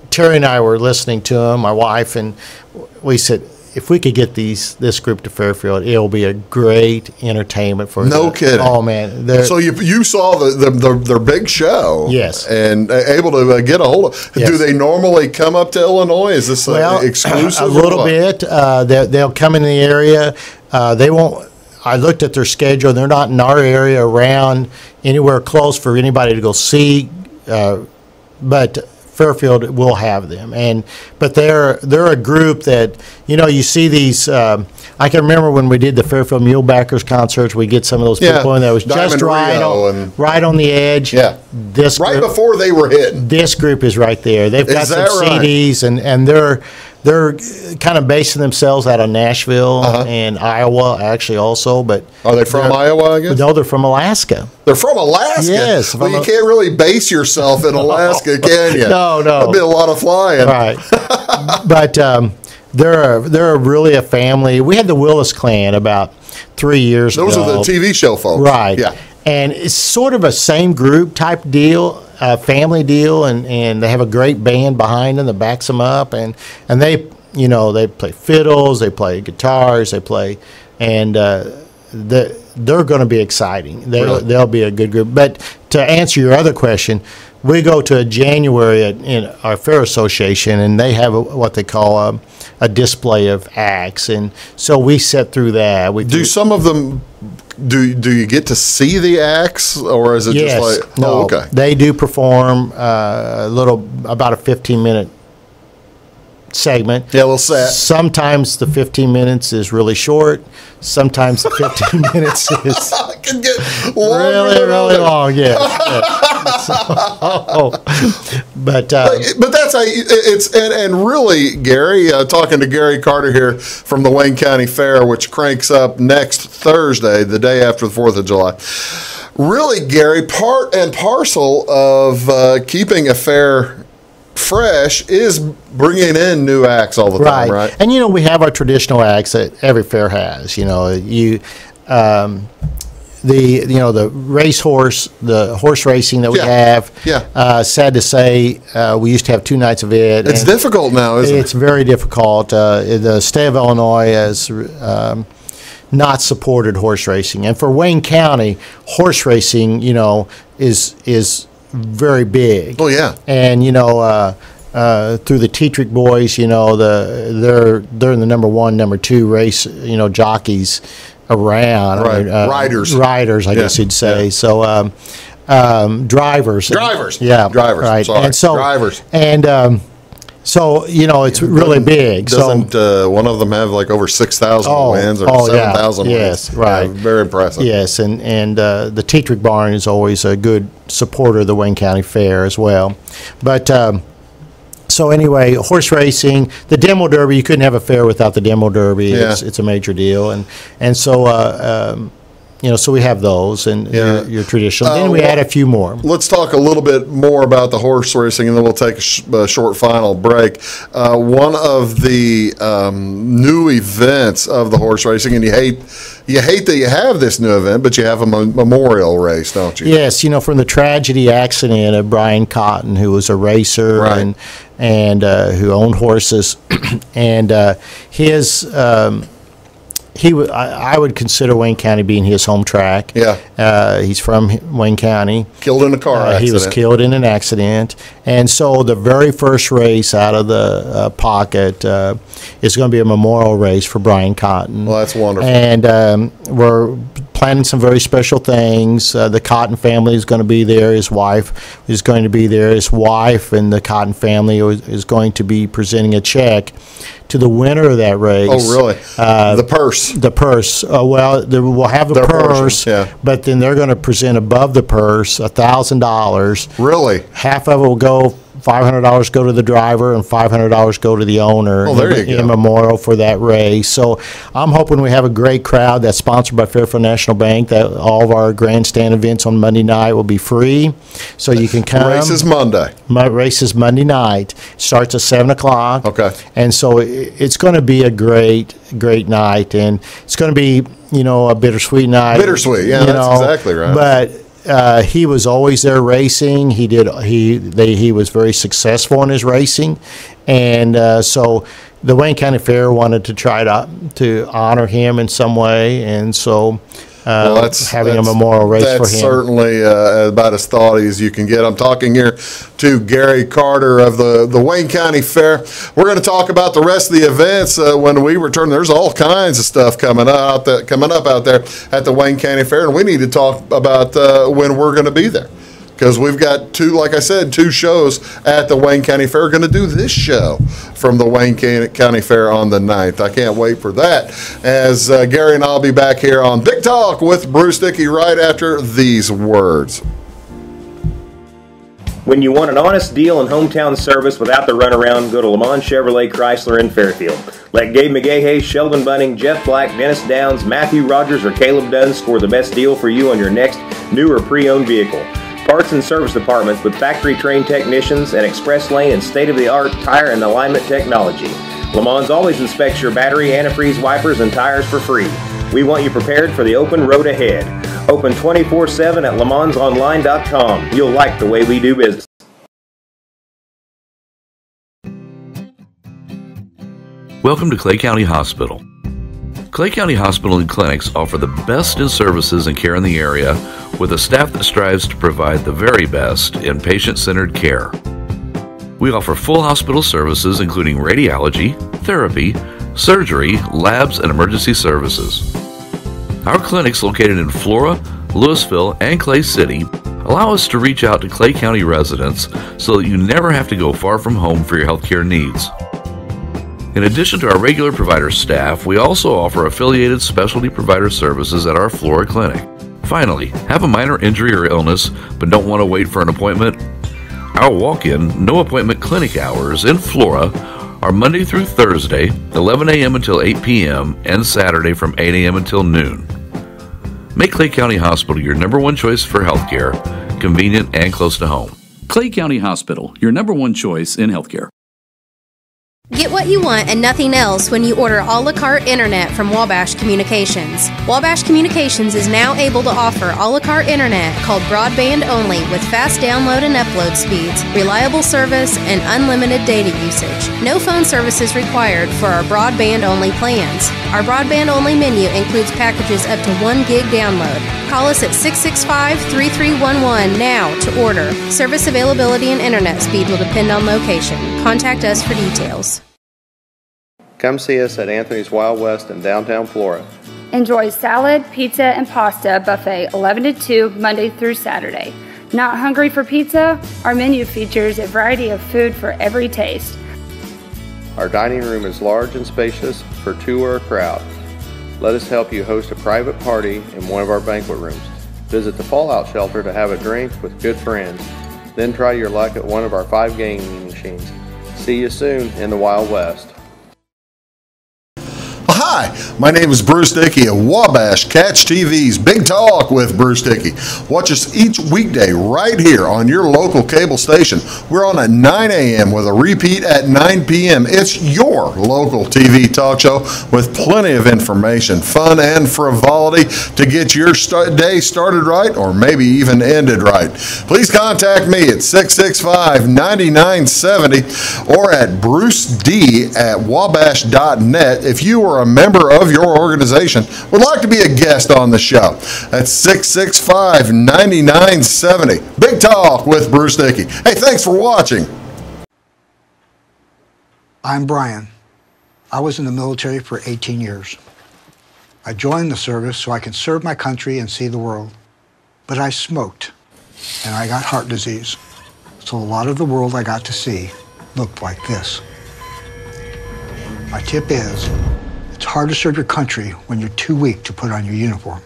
Terry and I were listening to them, my wife, and we said, if we could get this group to Fairfield, it'll be a great entertainment for No kidding. Oh man! So you saw their big show, yes, and able to get a hold of. Yes. Do they normally come up to Illinois? Is this exclusive? A little bit. They'll come in the area. They won't. I looked at their schedule. They're not in our area around anywhere close for anybody to go see, but Fairfield will have them, but they're a group that you see these. I can remember when we did the Fairfield Mulebackers concerts, we get some of those people in that was Diamond just right on the edge. Yeah, this right group, before they were hitting. This group is right there. They've got some CDs, and they're kind of basing themselves out of Nashville and Iowa, actually, also. But are they from Iowa? I guess. No, they're from Alaska. They're from Alaska. Yes. Well, you can't really base yourself in Alaska, can you? No. That'd be a lot of flying. Right. But they're really a family. We had the Willis Clan about 3 years ago. Those are the TV show folks. Right. Yeah. And it's sort of a same group type deal, family deal, and they have a great band behind them that backs them up, and they play fiddles, they play guitars, they play, and they're going to be exciting. They'll be a good group. But to answer your other question, we go to January in our fair association, and they have what they call a display of acts, and so we sit through that. Do some of them? Do you get to see the acts, or is it just like? No, okay. They do perform about a 15-minute segment. Yeah, a little set. Sometimes the 15 minutes is really short. Sometimes the 15 minutes is it can get really long. Yeah. But that's how it's and really, Gary, talking to Gary Carter here from the Wayne County Fair, which cranks up next Thursday, the day after the 4th of July. Really, Gary, part and parcel of keeping a fair fresh is bringing in new acts all the time, right? And we have our traditional acts that every fair has. The racehorse, the horse racing that we have. Yeah. Sad to say, we used to have 2 nights of it. It's difficult now, isn't it? It's very difficult. The state of Illinois has not supported horse racing, and for Wayne County, horse racing, is very big. Oh yeah. And through the Tetrick boys, they're in the number 1, number 2 race, jockeys around. Right. Riders, I guess you'd say. Yeah. So drivers. Yeah. Drivers. Right. Sorry. And so drivers. And so it's really big. Doesn't one of them have like over 6,000 wins or 7,000 wins? Yes, right. Very impressive. Yes, and the Tetrick Barn is always a good supporter of the Wayne County Fair as well. But so anyway, horse racing, the Demo Derby, you couldn't have a fair without the Demo Derby. Yeah. It's a major deal, and so. So we have those and your traditional. Then we add a few more. Let's talk a little bit more about the horse racing, and then we'll take a short final break. One of the new events of the horse racing, and you hate that you have this new event, but you have a memorial race, don't you? Yes, from the tragedy accident of Brian Cotton, who was a racer and who owned horses, and his. I would consider Wayne County being his home track. Yeah. He's from Wayne County. Killed in a car accident. He was killed in an accident. And so the very first race out of the pocket is going to be a memorial race for Brian Cotton. Well, that's wonderful. And we're planning some very special things. The Cotton family is going to be there. His wife is going to be there. His wife and the Cotton family is going to be presenting a check to the winner of that race. Oh, really? The purse. The purse. We'll have a purse, but then they're going to present above the purse $1,000. Really? Half of it will go. $500 go to the driver and $500 go to the owner in memorial for that race. So I'm hoping we have a great crowd. That's sponsored by Fairfield National Bank. That all of our grandstand events on Monday night will be free, so you can come. Race is Monday. Race is Monday night. Starts at 7 o'clock. Okay. And so it's going to be a great night, and it's going to be a bittersweet night. Bittersweet, yeah, that's exactly right. But he was always there racing. He was very successful in his racing, and so the Wayne County Fair wanted to try to honor him in some way, and so having a memorial race for him. That's certainly about as thoughty as you can get. I'm talking here to Gary Carter of the Wayne County Fair. We're going to talk about the rest of the events when we return. There's all kinds of stuff coming up out there at the Wayne County Fair, and we need to talk about when we're going to be there. Because we've got two shows at the Wayne County Fair. We're going to do this show from the Wayne County Fair on the 9th. I can't wait for that. As Gary and I'll be back here on Big Talk with Bruce Dickey right after these words. When you want an honest deal and hometown service without the runaround, go to Le Mans Chevrolet Chrysler in Fairfield. Let Gabe McGahey, Sheldon Bunning, Jeff Black, Dennis Downs, Matthew Rogers, or Caleb Dunn score the best deal for you on your next new or pre-owned vehicle. Parts and service departments with factory-trained technicians and express lane and state-of-the-art tire and alignment technology. Le Mans always inspects your battery, antifreeze, wipers, and tires for free. We want you prepared for the open road ahead. Open 24/7 at lemansonline.com. You'll like the way we do business. Welcome to Clay County Hospital. Clay County Hospital and Clinics offer the best in services and care in the area with a staff that strives to provide the very best in patient-centered care. We offer full hospital services including radiology, therapy, surgery, labs, and emergency services. Our clinics located in Flora, Louisville, and Clay City allow us to reach out to Clay County residents so that you never have to go far from home for your healthcare needs. In addition to our regular provider staff, we also offer affiliated specialty provider services at our Flora clinic. Finally, have a minor injury or illness but don't want to wait for an appointment? Our walk-in, no-appointment clinic hours in Flora are Monday through Thursday, 11 a.m. until 8 p.m., and Saturday from 8 a.m. until noon. Make Clay County Hospital your number one choice for healthcare, convenient and close to home. Clay County Hospital, your number one choice in healthcare. Get what you want and nothing else when you order a la carte internet from Wabash Communications. Wabash Communications is now able to offer a la carte internet called broadband only with fast download and upload speeds, reliable service, and unlimited data usage. No phone service is required for our broadband only plans. Our broadband only menu includes packages up to 1 gig download. Call us at 665-3311 now to order. Service availability and internet speed will depend on location. Contact us for details. Come see us at Anthony's Wild West in downtown Flora. Enjoy salad, pizza, and pasta buffet 11 to 2 Monday through Saturday. Not hungry for pizza? Our menu features a variety of food for every taste. Our dining room is large and spacious for two or a crowd. Let us help you host a private party in one of our banquet rooms. Visit the Fallout Shelter to have a drink with good friends. Then try your luck at one of our 5 gaming machines. See you soon in the Wild West. Hi, my name is Bruce Dickey of Wabash Catch TV's Big Talk with Bruce Dickey. Watch us each weekday right here on your local cable station. We're on at 9 a.m. with a repeat at 9 p.m. It's your your local TV talk show with plenty of information, fun, and frivolity to get your day started right or maybe even ended right. Please contact me at 665-9970 or at bruced@wabash.net if you or a member of your organization would like to be a guest on the show. That's 665-9970. Big Talk with Bruce Dickey. Hey, thanks for watching. I'm Brian. I was in the military for 18 years. I joined the service so I could serve my country and see the world. But I smoked, and I got heart disease. So a lot of the world I got to see looked like this. My tip is, it's hard to serve your country when you're too weak to put on your uniform.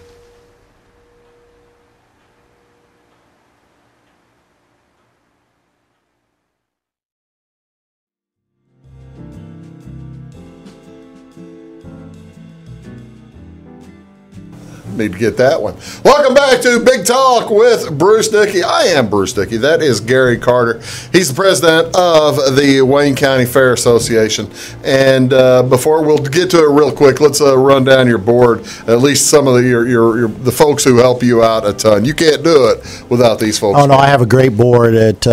Need to get that one. Welcome back to Big Talk with Bruce Dickey. I am Bruce Dickey. That is Gary Carter. He's the president of the Wayne County Fair Association. And before we'll get to it real quick, let's run down your board. At least some of the folks who help you out a ton. You can't do it without these folks. Oh no, I have a great board at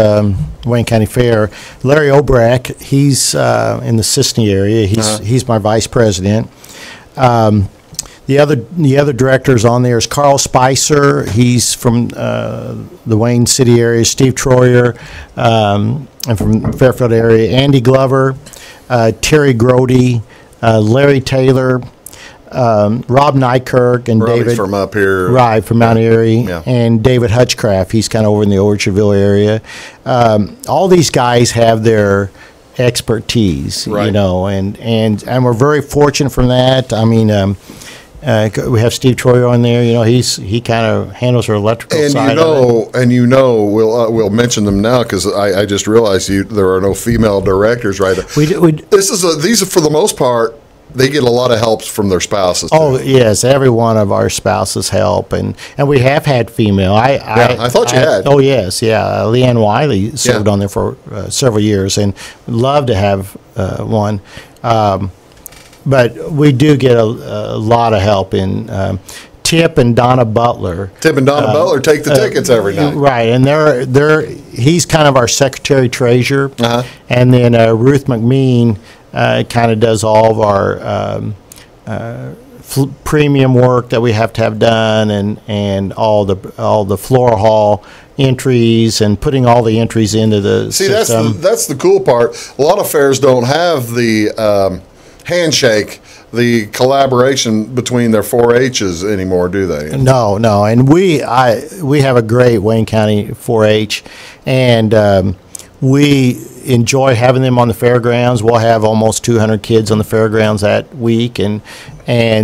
Wayne County Fair. Larry Obrack, he's in the Sisney area. He's my vice president. The other directors on there is Carl Spicer. He's from the Wayne City area. Steve Troyer, and from Fairfield area. Andy Glover, Terry Grody, Larry Taylor, Rob Nykirk, and Robbie's David from up here, right from Mount Airy, yeah. And David Hutchcraft. He's kind of over in the Orchardville area. All these guys have their expertise, right. You know, and we're very fortunate from that. I mean. We have Steve Troyer on there. You know, he kind of handles our electrical side of it. We'll mention them now because I just realized there are no female directors right now. These are for the most part. They get a lot of help from their spouses. Oh yes, every one of our spouses help, and we have had female. I thought you had. Oh yes, yeah. Leanne Wiley served on there for several years, and love to have one. But we do get a lot of help in Tip and Donna Butler. Tip and Donna Butler take the tickets every night. Right, and he's kind of our secretary treasurer, and then Ruth McMean kind of does all of our premium work that we have to have done, and all the floor hall entries and putting all the entries into the system. That's the cool part. A lot of fairs don't have the handshake, the collaboration between their 4-H's anymore, do they? No, and we have a great Wayne County 4-H, and we enjoy having them on the fairgrounds. We'll have almost 200 kids on the fairgrounds that week, and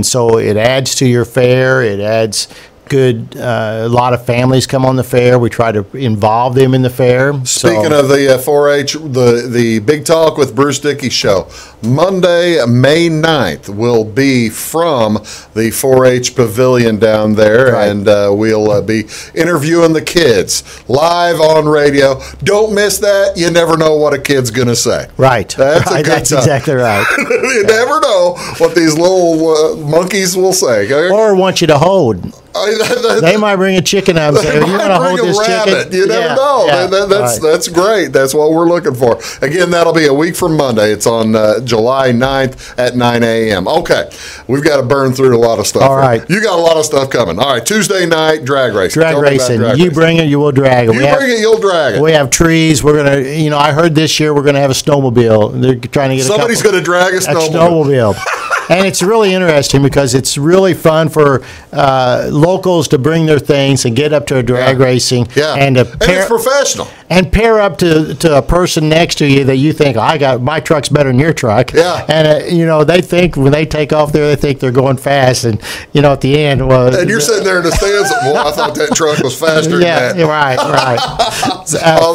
so it adds to your fair. It adds good. A lot of families come on the fair. We try to involve them in the fair. Speaking of the 4-H, the Big Talk with Bruce Dickey show, Monday, May 9th, will be from the 4-H pavilion down there, right. And we'll be interviewing the kids live on radio. Don't miss that. You never know what a kid's going to say. Right. That's a good That's time. exactly right. You never know what these little monkeys will say. Or want you to hold. They might bring a chicken out and say, "You're going to hold this chicken." You never know. Yeah, that's great. That's what we're looking for. Again, that'll be a week from Monday. It's on July 9th at 9 a.m. Okay, we've got to burn through a lot of stuff. All right. You got a lot of stuff coming. All right, Tuesday night, drag racing. Drag racing. You bring it, you will drag it. You bring it, you'll drag it. We have trees. We're going to, I heard this year we're going to have a snowmobile. They're trying to get somebody's going to drag a snowmobile. And it's really interesting because it's really fun for locals to bring their things and get up to a drag racing. Yeah. And it's professional. And pair up to a person next to you that you think, my truck's better than your truck. Yeah. And, they think when they take off there, they think they're going fast. And, at the end, and you're sitting there in the stands, I thought that truck was faster than that. Right.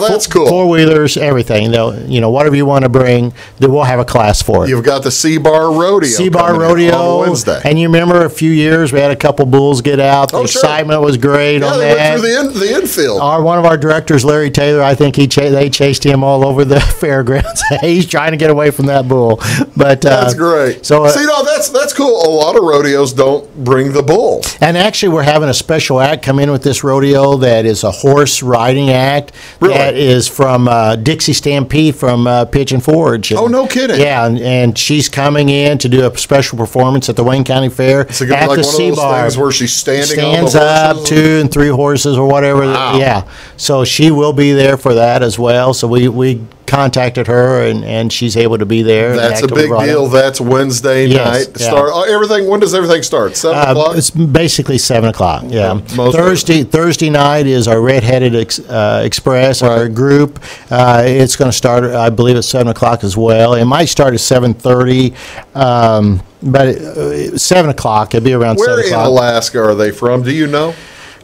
That's cool. Four-wheelers, everything. Whatever you want to bring, we'll have a class for it. You've got the C-Bar Rodeo bar coming in rodeo on Wednesday. And you remember a few years we had a couple bulls get out. The Oh, sure. excitement was great on they that. went through the infield. One of our directors, Larry Taylor, I think they chased him all over the fairgrounds. He's trying to get away from that bull. But that's great. So see, no, that's cool. A lot of rodeos don't bring the bull. And actually, we're having a special act come in with this rodeo that is a horse riding act. Really? That is from Dixie Stampede from Pigeon Forge. Oh, no kidding. Yeah, and she's coming in to do a special performance at the Wayne County Fair. So like at one the of those C-Bar. things where she's standing on Stands the up, horses? 2 and 3 horses or whatever. Wow. Yeah, so she will be there for that as well. So we contacted her, and she's able to be there. That's a big deal. That's Wednesday night. yeah. Everything. When does everything start? 7 o'clock? It's basically 7 o'clock. Yeah. Most Thursday night is our Red-Headed Express, our group. It's going to start, I believe, at 7 o'clock as well. It might start at 7:30, but 7 o'clock. It'll be around 7 Where in o'clock. Alaska are they from? Do you know?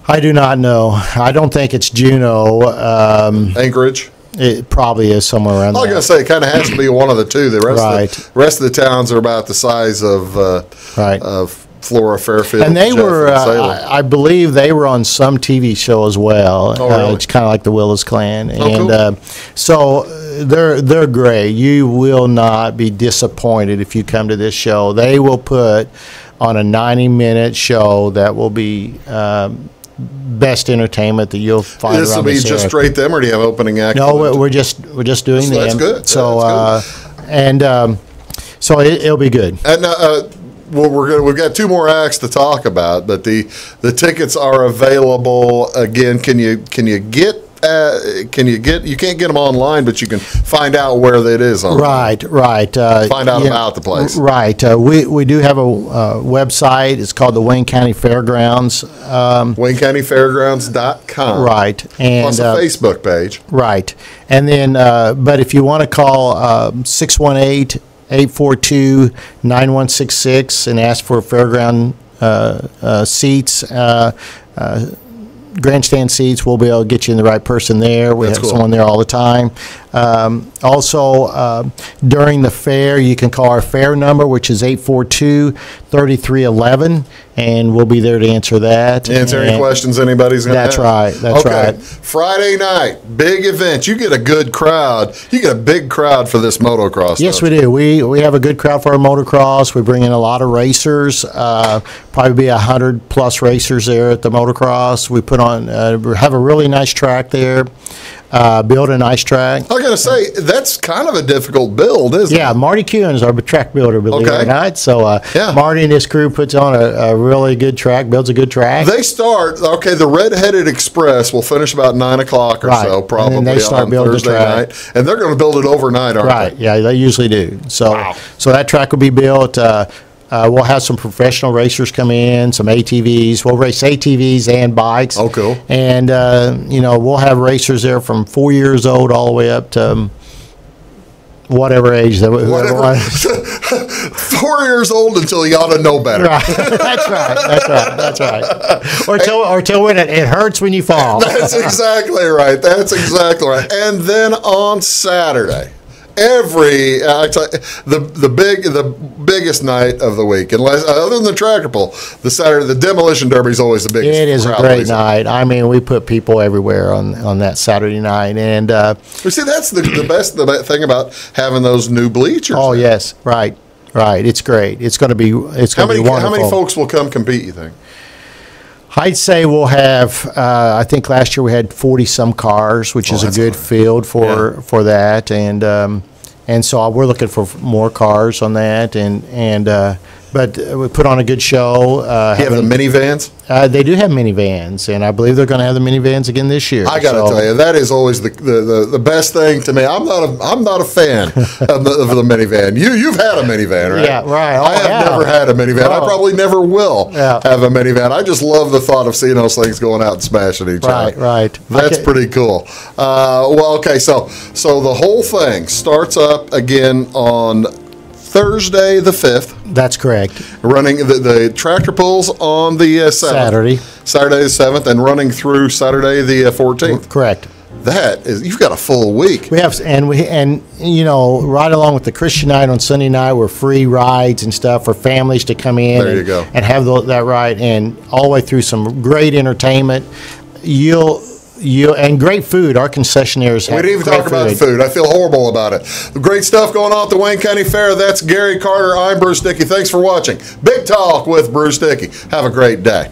I do not know. I don't think it's Juneau. Anchorage? It probably is somewhere around I was there. going to say it kind of has to be one of the two. The rest of the towns are about the size of Flora, Fairfield, And they Jeff, were, and Salem. I believe they were on some TV show as well. Oh, really? It's kind of like the Willis Clan. Oh, and cool. So they're great. You will not be disappointed if you come to this show. They will put on a 90-minute show that will be best entertainment that you'll find This will around be this just area. straight them, or do you have opening act? No, we're just doing So them. that's good. So That's so it'll be good. And well, we've got 2 more acts to talk about, but the tickets are available again. You can't get them online, but you can find out where that is online. Right. Find out about the place. Right. We do have a website. It's called the Wayne County Fairgrounds. WayneCountyFairgrounds.com. Right. And Plus a Facebook page. Right. And then, but if you want to call 618-842-9166 and ask for fairground seats, grandstand seats, we'll be able to get you in the right person there. We That's have cool. someone there all the time. Also, during the fair, you can call our fair number, which is 842-3311, and we'll be there to answer that. Answer any questions anybody's going to have. That's right. That's right. Friday night, big event. You get a good crowd. You get a big crowd for this motocross. Yes, don't we do. We have a good crowd for our motocross. We bring in a lot of racers. Probably be 100+ racers there at the motocross. We put on have a really nice track there. Build a nice track. I was going to say, that's kind of a difficult build, isn't it? Yeah, Marty Kuhn is our track builder, believe it or not. So Marty and his crew puts on a really good track, builds a good track. They start, the Red-Headed Express will finish about 9 o'clock or so, probably and then they start on building Thursday the track. night. And they're going to build it overnight, aren't Right, yeah, they usually do. So, so that track will be built. We'll have some professional racers come in, some ATVs. We'll race ATVs and bikes. Oh, cool. And, we'll have racers there from 4 years old all the way up to whatever age. Whatever. 4 years old until you ought to know better. Right. That's right. Or till when it hurts when you fall. That's exactly right. And then on Saturday, the biggest night of the week, unless other than the tractor pull, the demolition derby is always the biggest. It is a great night. I mean, we put people everywhere on that Saturday night, and see, that's the best thing about having those new bleachers. Oh yes, right. It's great. It's going to be wonderful. How many folks will come compete, you think? I'd say we'll have. I think last year we had 40-some cars, which is a good field for that, and so we're looking for more cars on that, but we put on a good show. You have the minivans? They do have minivans, and I believe they're going to have the minivans again this year. I got to tell you, that is always the best thing to me. I'm not a fan of the minivan. You've had a minivan, right? Yeah, right. I have never had a minivan. I probably never will Yeah. have a minivan. I just love the thought of seeing those things going out and smashing each other. Right. That's pretty cool. So the whole thing starts up again on Thursday the 5th. That's correct. Running the tractor pulls on the 7th. Saturday the 7th, and running through Saturday the 14th. Correct. you've got a full week. We have, and right along with the Christian night on Sunday night, were free rides and stuff for families to come in. There you go. And have that ride, and all the way through some great entertainment. And great food. Our concessionaires have We didn't even great talk about the food. I feel horrible about it. Great stuff going on at the Wayne County Fair. That's Gary Carter. I'm Bruce Dickey. Thanks for watching Big Talk with Bruce Dickey. Have a great day.